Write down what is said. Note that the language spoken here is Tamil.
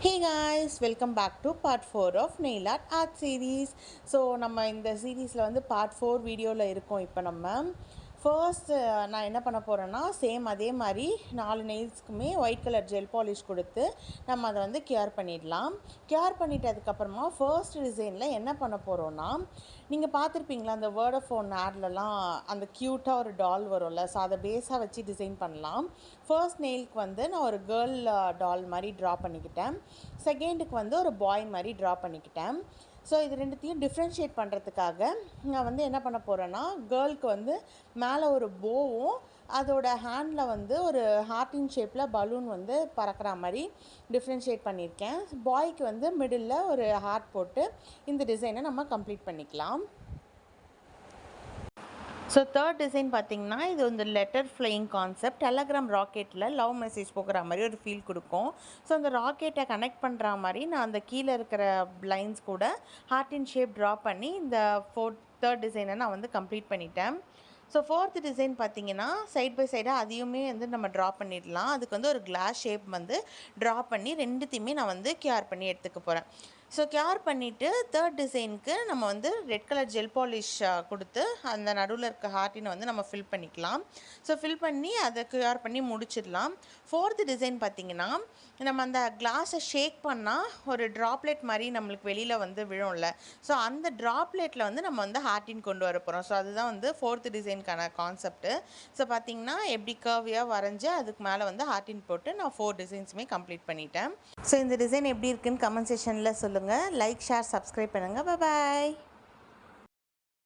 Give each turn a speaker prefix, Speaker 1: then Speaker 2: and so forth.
Speaker 1: Hey guys, welcome back to part 4 of Nail Art series. So நம்ம இந்த சீரீஸில் வந்து பார்ட் 4 வீடியோவில் இருக்கோம். இப்போ நம்ம ஃபர்ஸ்ட் நான் என்ன பண்ண போகிறேன்னா சேம் அதே மாதிரி 4 நெயில்ஸ்க்குமே ஒயிட் கலர் ஜெல் பாலிஷ் கொடுத்து நம்ம அதை வந்து கியூர் பண்ணிடலாம். கியூர் பண்ணிட்டதுக்கப்புறமா ஃபர்ஸ்ட் டிசைனில் என்ன பண்ண போகிறோன்னா, நீங்கள் பார்த்துருப்பீங்களா அந்த வேர்டாஃபோன் ஆட்லலாம் அந்த க்யூட்டாக ஒரு டால் வரும்ல, ஸோ அதை பேஸாக வச்சு டிசைன் பண்ணலாம். ஃபர்ஸ்ட் நெயிலுக்கு வந்து நான் ஒரு கேர்ள் டால் மாதிரி ட்ரா பண்ணிக்கிட்டேன். செகண்டுக்கு வந்து ஒரு பாய் மாதிரி ட்ரா பண்ணிக்கிட்டேன். ஸோ இது ரெண்டுத்தையும் டிஃப்ரென்ஷியேட் பண்ணுறதுக்காக நான் வந்து என்ன பண்ண போகிறேன்னா, கேர்ளுக்கு வந்து மேலே ஒரு போவும் அதோட ஹேண்டில் வந்து ஒரு ஹார்ட்டின் ஷேப்பில் பலூன் வந்து பறக்கிற மாதிரி டிஃப்ரென்ஷியேட் பண்ணியிருக்கேன். பாய்க்கு வந்து மிடில் ஒரு ஹார்ட் போட்டு இந்த டிசைனை நம்ம கம்ப்ளீட் பண்ணிக்கலாம். ஸோ தேர்ட் டிசைன் பார்த்திங்கன்னா, இது வந்து லெட்டர் ஃப்ளையிங் கான்செப்ட். டெலகிராம் ராக்கெட்டில் லவ் மெசேஜ் போகிற மாதிரி ஒரு ஃபீல் கொடுக்கும். ஸோ அந்த ராக்கெட்டை கனெக்ட் பண்ணுற மாதிரி நான் அந்த கீழே இருக்கிற லைன்ஸ் கூட ஹார்ட்டின் ஷேப் ட்ரா பண்ணி இந்த தேர்ட் டிசைனை நான் வந்து கம்ப்ளீட் பண்ணிட்டேன். ஸோ ஃபோர்த் டிசைன் பார்த்திங்கன்னா, சைட் பை சைடாக அதையுமே வந்து நம்ம ட்ரா பண்ணிடலாம். அதுக்கு வந்து ஒரு கிளாஸ் ஷேப் வந்து ட்ரா பண்ணி ரெண்டுத்தையுமே நான் வந்து கியூர் பண்ணி எடுத்துக்க போகிறேன். ஸோ கியூர் பண்ணிவிட்டு தேர்ட் டிசைனுக்கு நம்ம வந்து ரெட் கலர் ஜெல் பாலிஷ் கொடுத்து அந்த நடுவில் இருக்க ஹார்ட்டினை வந்து நம்ம ஃபில் பண்ணிக்கலாம். ஸோ ஃபில் பண்ணி அதை கியூர் பண்ணி முடிச்சிடலாம். ஃபோர்த் டிசைன் பார்த்திங்கன்னா, நம்ம அந்த கிளாஸை ஷேக் பண்ணால் ஒரு ட்ராப்லெட் மாதிரி நம்மளுக்கு வெளியில் வந்து விழும்ல, ஸோ அந்த ட்ராப்லெட்டில் வந்து நம்ம வந்து ஹார்ட்டின் கொண்டு வர போகிறோம். ஸோ அதுதான் வந்து ஃபோர்த் டிசைனுக்கான கான்செப்ட்டு. ஸோ பார்த்திங்கன்னா எப்படி கர்வியாக வரைஞ்சி அதுக்கு மேலே வந்து ஹார்ட்டின் போட்டு நான் 4 டிசைன்ஸுமே கம்ப்ளீட் பண்ணிட்டேன். ஸோ இந்த டிசைன் எப்படி இருக்குன்னு கமெண்ட் செக்ஷனில் சொல்லுங்கள். லைக், ஷேர், சப்ஸ்கிரைப் பண்ணுங்கள். பாய்.